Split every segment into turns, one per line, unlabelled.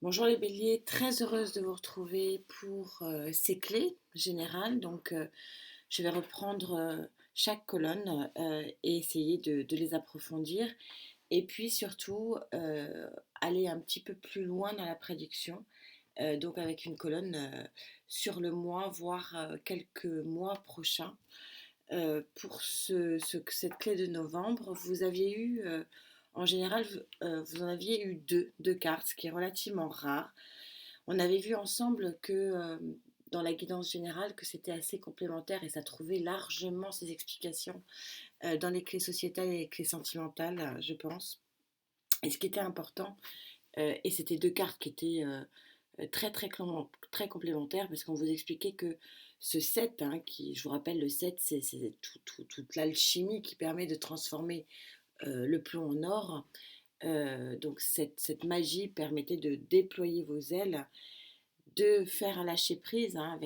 Bonjour les béliers, très heureuse de vous retrouver pour ces clés générales. Je vais reprendre chaque colonne et essayer de les approfondir. Et puis surtout, aller un petit peu plus loin dans la prédiction. Donc avec une colonne sur le mois, voire quelques mois prochains. Pour cette clé de novembre, vous aviez eu, en général, vous en aviez eu deux cartes, ce qui est relativement rare. On avait vu ensemble que dans la guidance générale, que c'était assez complémentaire et ça trouvait largement ses explications dans les clés sociétales et les clés sentimentales, je pense. Et ce qui était important, et c'était deux cartes qui étaient très complémentaires parce qu'on vous expliquait que ce 7, hein, qui, je vous rappelle, le 7, c'est toute l'alchimie qui permet de transformer le plomb en or. Donc cette magie permettait de déployer vos ailes, de faire un lâcher prise, hein,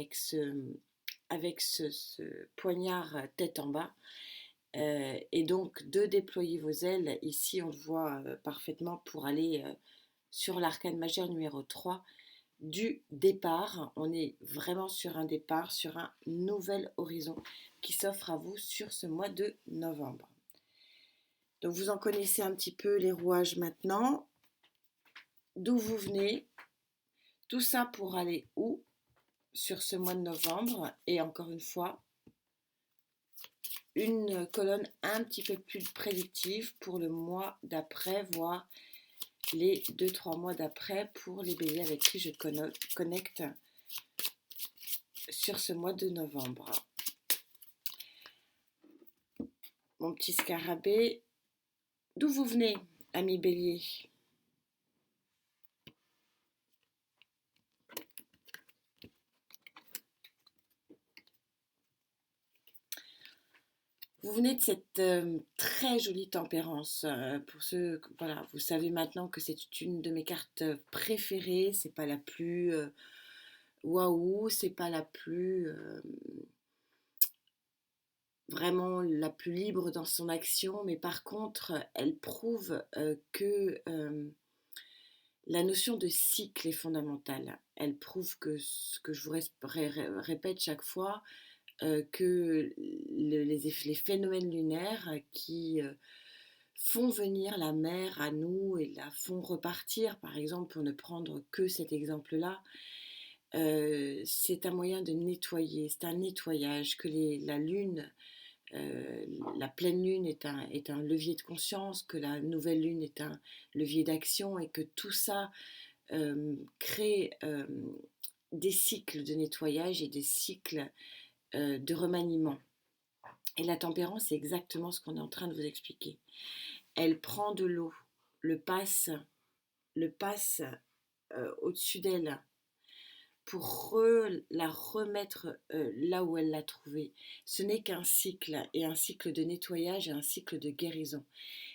avec ce poignard tête en bas. Et donc de déployer vos ailes, ici on le voit parfaitement pour aller sur l'arcane majeur numéro 3 du départ. On est vraiment sur un départ, sur un nouvel horizon qui s'offre à vous sur ce mois de novembre. Donc vous en connaissez un petit peu les rouages maintenant, d'où vous venez, tout ça pour aller où sur ce mois de novembre. Et encore une fois, une colonne un petit peu plus prédictive pour le mois d'après, voire les 2-3 mois d'après pour les béliers avec qui je connecte sur ce mois de novembre. Mon petit scarabée, d'où vous venez, ami bélier? Vous venez de cette très jolie tempérance. Pour ceux, voilà, vous savez maintenant que c'est une de mes cartes préférées. C'est pas la plus waouh, c'est pas la plus vraiment la plus libre dans son action, mais par contre, elle prouve que la notion de cycle est fondamentale. Elle prouve que ce que je vous répète chaque fois, que les phénomènes lunaires qui font venir la mer à nous et la font repartir, par exemple, pour ne prendre que cet exemple-là, c'est un moyen de nettoyer, c'est un nettoyage, que la lune, euh, la pleine lune est un levier de conscience, que la nouvelle lune est un levier d'action et que tout ça crée des cycles de nettoyage et des cycles de remaniement. Et la tempérance, c'est exactement ce qu'on est en train de vous expliquer. Elle prend de l'eau, le passe, au-dessus d'elle pour la remettre là où elle l'a trouvée. Ce n'est qu'un cycle, et un cycle de nettoyage et un cycle de guérison.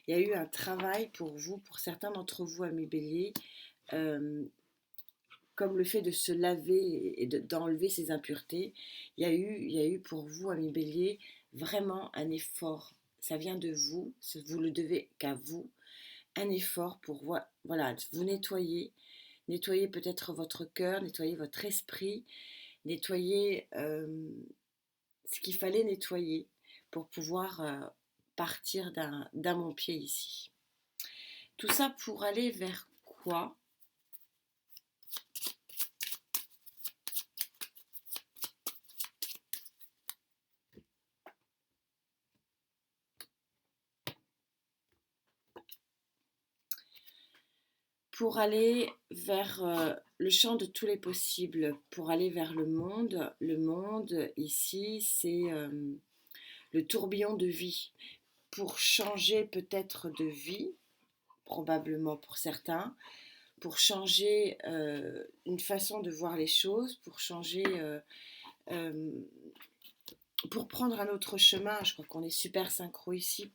Il y a eu un travail pour vous, pour certains d'entre vous, amis béliers, euh, comme le fait de se laver et d'enlever ses impuretés. Il y a eu pour vous, amis bélier, vraiment un effort. Ça vient de vous, vous le devez qu'à vous, un effort pour voilà, vous nettoyer peut-être votre cœur, nettoyer votre esprit, nettoyer ce qu'il fallait nettoyer pour pouvoir partir d'un mon pied ici. Tout ça pour aller vers quoi? Pour aller vers le champ de tous les possibles, pour aller vers le monde. Le monde, ici, c'est le tourbillon de vie. Pour changer peut-être de vie, probablement pour certains, pour changer une façon de voir les choses, pour changer, euh, pour prendre un autre chemin. Je crois qu'on est super synchro ici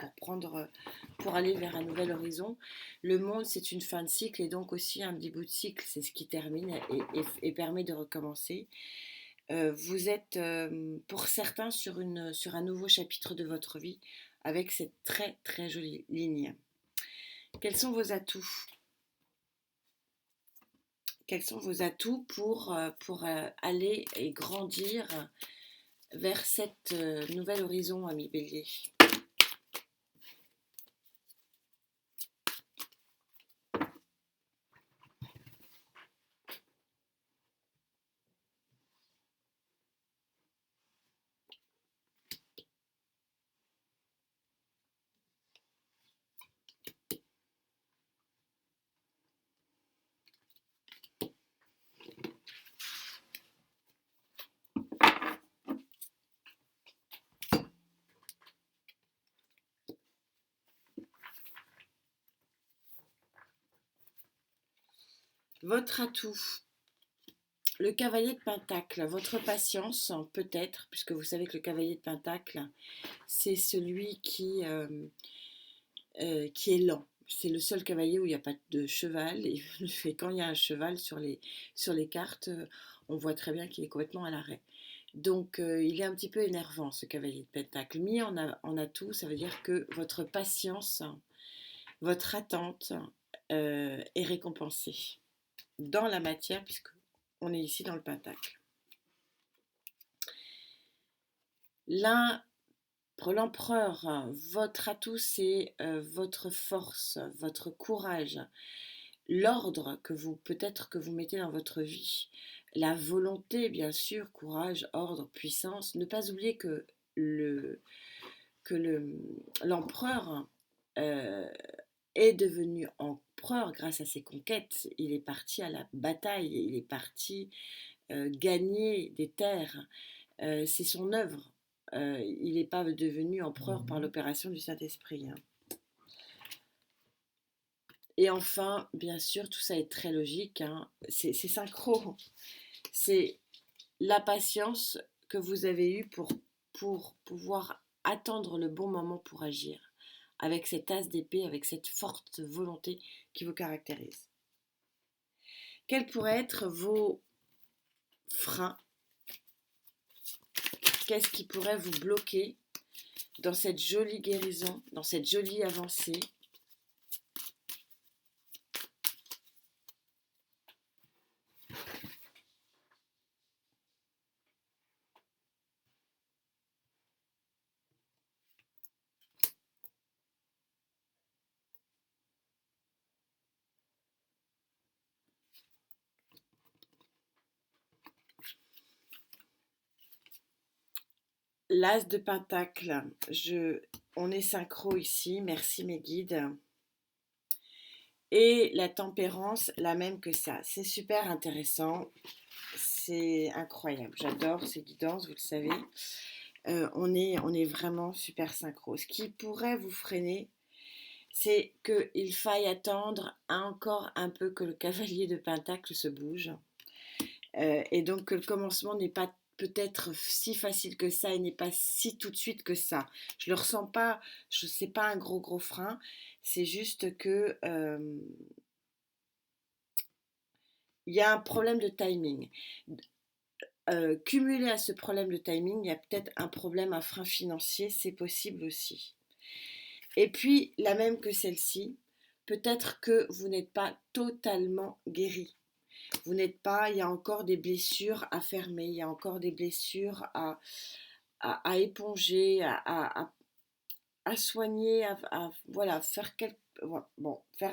pour aller vers un nouvel horizon. Le monde, c'est une fin de cycle et donc aussi un début de cycle. C'est ce qui termine et permet de recommencer. Vous êtes pour certains sur un nouveau chapitre de votre vie avec cette très très jolie ligne. Quels sont vos atouts? Quels sont vos atouts pour aller et grandir vers cette nouvel horizon, ami Bélier? Votre atout, le cavalier de Pentacle, votre patience, peut-être, puisque vous savez que le cavalier de Pentacle, c'est celui qui est lent. C'est le seul cavalier où il n'y a pas de cheval. Et quand il y a un cheval sur les cartes, on voit très bien qu'il est complètement à l'arrêt. Donc il est un petit peu énervant, ce cavalier de Pentacle. Mis en atout, ça veut dire que votre patience, votre attente est récompensée dans la matière, puisque on est ici dans le Pentacle. Pour l'empereur, votre atout, c'est votre force, votre courage, l'ordre peut-être que vous mettez dans votre vie, la volonté, bien sûr, courage, ordre, puissance. Ne pas oublier l'empereur euh, est devenu empereur grâce à ses conquêtes. Il est parti à la bataille, il est parti gagner des terres. C'est son œuvre. Il n'est pas devenu empereur par l'opération du Saint-Esprit, hein. Et enfin, bien sûr, tout ça est très logique, hein. C'est synchro. C'est la patience que vous avez eue pour pouvoir attendre le bon moment pour agir, avec cet as d'épée, avec cette forte volonté qui vous caractérise. Quels pourraient être vos freins? Qu'est-ce qui pourrait vous bloquer dans cette jolie guérison, dans cette jolie avancée? L'as de Pentacle, on est synchro ici, merci mes guides. Et la tempérance, la même que ça. C'est super intéressant, c'est incroyable. J'adore ces guidances, vous le savez. On est vraiment super synchro. Ce qui pourrait vous freiner, c'est qu'il faille attendre encore un peu que le cavalier de Pentacle se bouge. Et donc que le commencement n'est pas peut-être si facile que ça et n'est pas si tout de suite que ça. Je le ressens pas, c'est pas un gros frein, c'est juste que il y a un problème de timing. Cumulé à ce problème de timing, il y a peut-être un problème, un frein financier, c'est possible aussi. Et puis, la même que celle-ci, peut-être que vous n'êtes pas totalement guéri. Vous n'êtes pas, il y a encore des blessures à fermer, il y a encore des blessures à éponger, à soigner, voilà, faire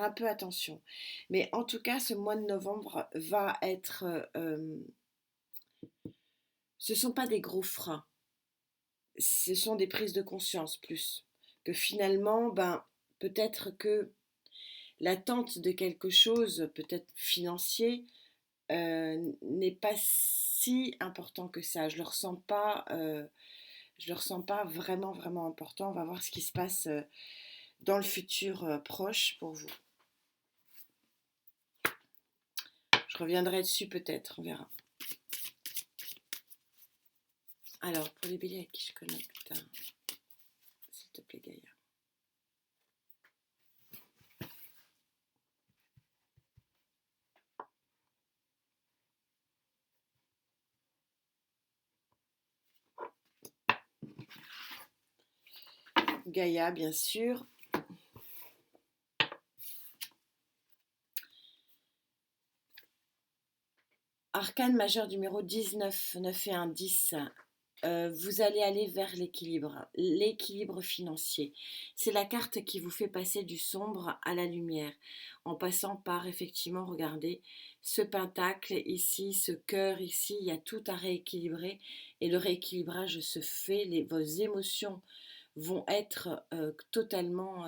un peu attention. Mais en tout cas, ce mois de novembre va être, ce ne sont pas des gros freins, ce sont des prises de conscience plus, que finalement, ben, peut-être que l'attente de quelque chose, peut-être financier, n'est pas si important que ça. Je le ressens pas vraiment, vraiment important. On va voir ce qui se passe dans le futur proche pour vous. Je reviendrai dessus peut-être, on verra. Alors, pour les béliers avec qui je connecte, s'il te plaît, Gaïa. Gaïa, bien sûr. Arcane majeur numéro 19, 9 et 1, 10. Vous allez aller vers l'équilibre financier. C'est la carte qui vous fait passer du sombre à la lumière, en passant par effectivement, regardez, ce pentacle ici, ce cœur ici, il y a tout à rééquilibrer et le rééquilibrage se fait, vos émotions vont être totalement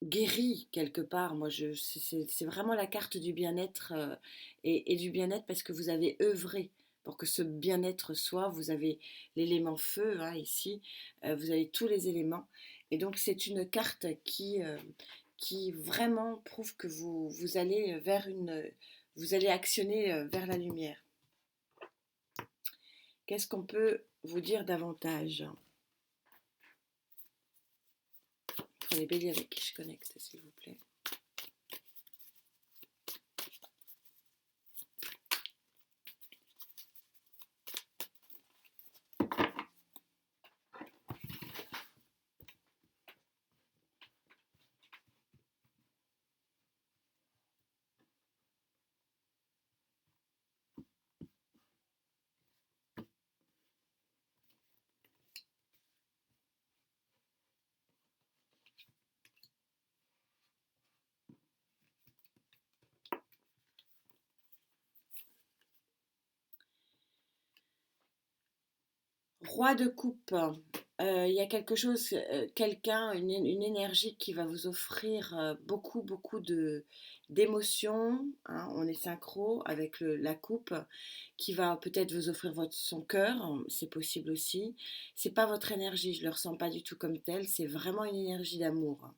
guéries quelque part. Moi, c'est vraiment la carte du bien-être et du bien-être parce que vous avez œuvré pour que ce bien-être soit. Vous avez l'élément feu hein, ici, vous avez tous les éléments. Et donc, c'est une carte qui vraiment prouve que vous allez vous allez actionner vers la lumière. Qu'est-ce qu'on peut vous dire davantage pour les béliers avec qui je connecte, s'il vous plaît? Roi de coupe, il y a quelque chose, quelqu'un, une énergie qui va vous offrir beaucoup, beaucoup d'émotions. Hein, on est synchro avec la coupe, qui va peut-être vous offrir son cœur, c'est possible aussi. C'est pas votre énergie, je le ressens pas du tout comme telle, c'est vraiment une énergie d'amour.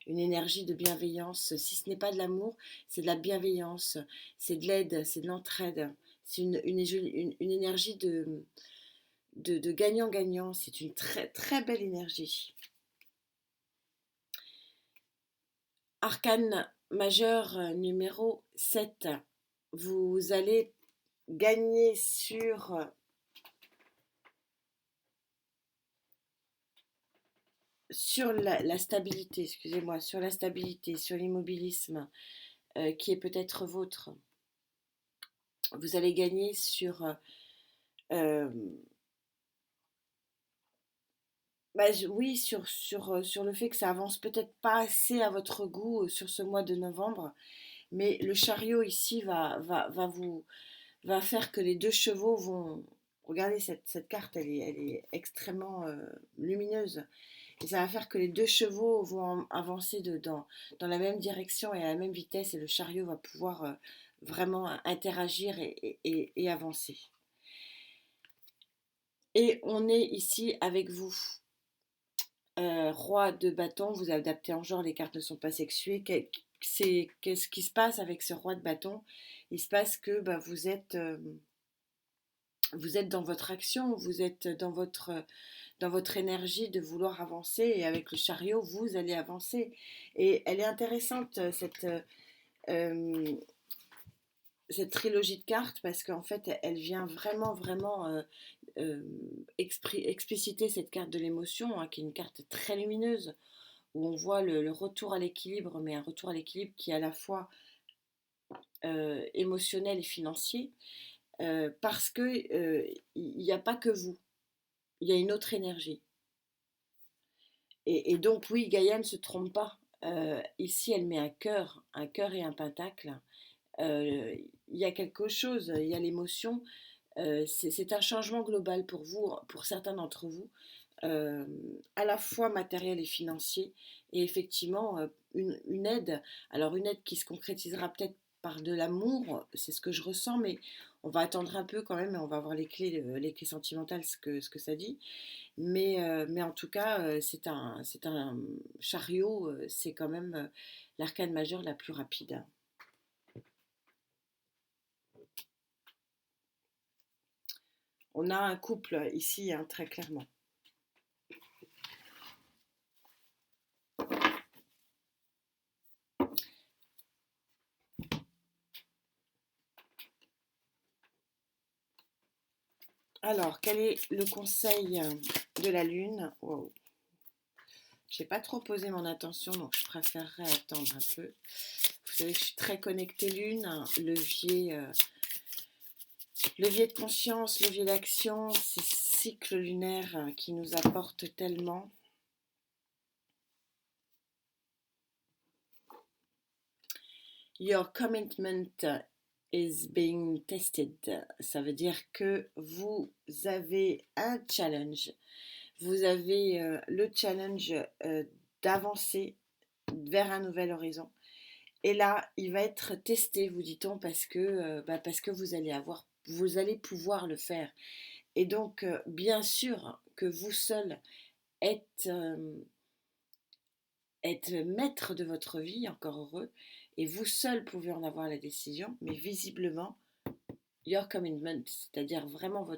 Une énergie de bienveillance. Si ce n'est pas de l'amour, c'est de la bienveillance, c'est de l'aide, c'est de l'entraide. C'est une énergie de gagnant-gagnant. C'est une très très belle énergie. Arcane majeur numéro 7. Vous allez gagner sur la stabilité, excusez-moi, sur la stabilité, sur l'immobilisme qui est peut-être vôtre. Vous allez gagner euh, oui, sur le fait que ça avance peut-être pas assez à votre goût sur ce mois de novembre, mais le chariot ici va faire que les deux chevaux vont... Regardez, cette carte, elle est extrêmement lumineuse. Et ça va faire que les deux chevaux vont avancer dans la même direction et à la même vitesse, et le chariot va pouvoir vraiment interagir et avancer. Et on est ici avec vous. Roi de bâton, vous adaptez en genre, les cartes ne sont pas sexuées. Qu'est-ce qui se passe avec ce roi de bâton? Il se passe que bah, vous êtes dans votre action, vous êtes dans votre énergie de vouloir avancer, et avec le chariot, vous allez avancer. Et elle est intéressante, euh, cette trilogie de cartes, parce qu'en fait, elle vient vraiment, vraiment euh, expliciter cette carte de l'émotion, hein, qui est une carte très lumineuse, où on voit le retour à l'équilibre, mais un retour à l'équilibre qui est à la fois émotionnel et financier, parce que il n'y a pas que vous, il y a une autre énergie. Et donc oui, Gaïa ne se trompe pas. Ici, elle met un cœur et un pentacle. Il y a quelque chose, il y a l'émotion. C'est un changement global pour vous, pour certains d'entre vous, euh, à la fois matériel et financier, et effectivement une aide. Alors une aide qui se concrétisera peut-être par de l'amour, c'est ce que je ressens, mais on va attendre un peu quand même et on va voir les clés sentimentales, ce que ça dit. Mais en tout cas, c'est un chariot, c'est quand même l'arcane majeure la plus rapide. On a un couple ici, hein, très clairement. Alors, quel est le conseil de la Lune? Wow. Je n'ai pas trop posé mon attention, donc je préférerais attendre un peu. savez que je suis très connectée lune, hein, levier de conscience, levier d'action, ces cycles lunaires qui nous apportent tellement. Your commitment is being tested. Ça veut dire que vous avez un challenge. Vous avez le challenge d'avancer vers un nouvel horizon. Et là, il va être testé, vous dit-on, parce que vous allez pouvoir le faire. Et donc, bien sûr que vous seul êtes, êtes maître de votre vie, encore heureux, et vous seul pouvez en avoir la décision, mais visiblement, your commitment, c'est-à-dire vraiment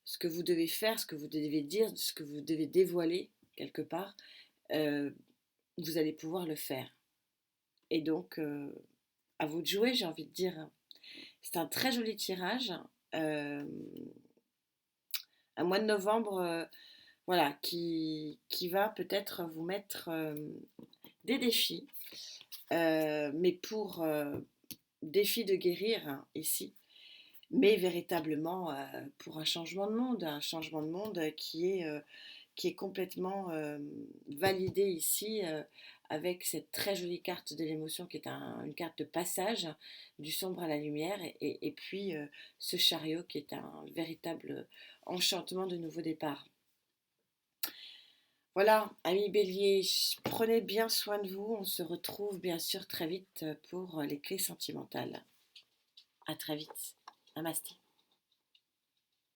ce que vous devez faire, ce que vous devez dire, ce que vous devez dévoiler quelque part, euh, vous allez pouvoir le faire. Et donc, à vous de jouer, j'ai envie de dire. C'est un très joli tirage. Euh, un mois de novembre, voilà, qui va peut-être vous mettre des défis, mais pour défi de guérir hein, ici, mais véritablement pour un changement de monde qui est complètement validé ici avec cette très jolie carte de l'émotion qui est une carte de passage du sombre à la lumière et puis ce chariot qui est un véritable enchantement de nouveau départ. Voilà, amis béliers, prenez bien soin de vous. On se retrouve bien sûr très vite pour les clés sentimentales. À très vite. Namasté.